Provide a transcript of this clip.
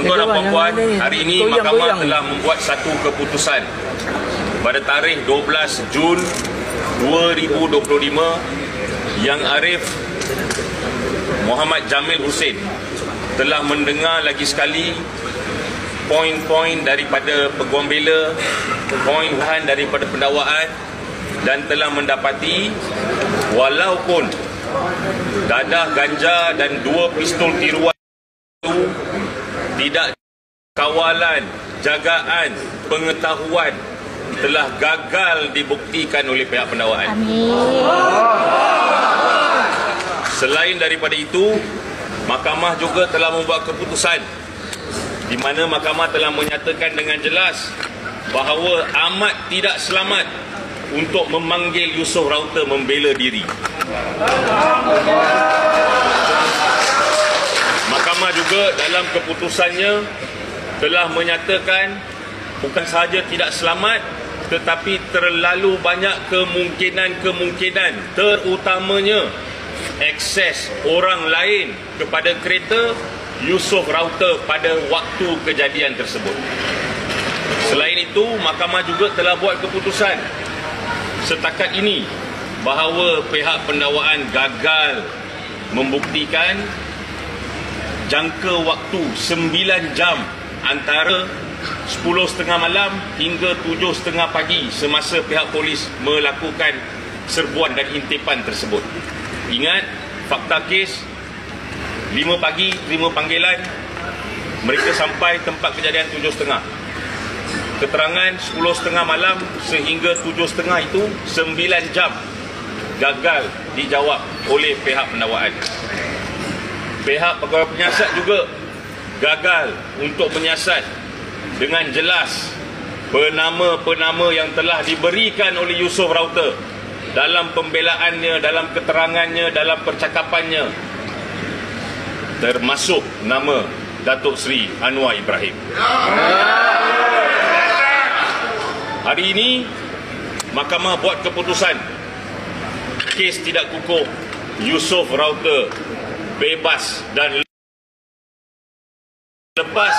Tuan-tuan dan puan-puan, hari ini Mahkamah telah membuat satu keputusan pada tarikh 12 Jun 2025 yang Arif Muhammad Jamil Hussein telah mendengar lagi sekali poin-poin daripada peguam bela, poin bahan daripada pendakwaan dan telah mendapati walaupun dadah ganja dan 2 pistol tiruan itu tidak kawalan, jagaan, pengetahuan telah gagal dibuktikan oleh pihak pendakwaan. Selain daripada itu, Mahkamah juga telah membuat keputusan di mana Mahkamah telah menyatakan dengan jelas bahawa amat tidak selamat untuk memanggil Yusof Raute membela diri. Mahkamah juga dalam keputusannya telah menyatakan bukan sahaja tidak selamat tetapi terlalu banyak kemungkinan terutamanya akses orang lain kepada kereta Yusof Raute pada waktu kejadian tersebut. Selain itu, Mahkamah juga telah buat keputusan setakat ini bahawa pihak pendakwaan gagal membuktikan jangka waktu 9 jam antara 10.30 malam hingga 7.30 pagi semasa pihak polis melakukan serbuan dan intipan tersebut. Ingat, fakta kes 5 pagi terima panggilan, mereka sampai tempat kejadian 7.30. Keterangan 10.30 malam sehingga 7.30 itu 9 jam gagal dijawab oleh pihak pendakwaan. Pihak pegawai penyiasat juga gagal untuk menyiasat dengan jelas penama-penama yang telah diberikan oleh Yusof Raute dalam pembelaannya, dalam keterangannya, dalam percakapannya, termasuk nama Datuk Seri Anwar Ibrahim. Hari ini Mahkamah buat keputusan kes tidak kukuh, Yusof Raute bebas dan lepas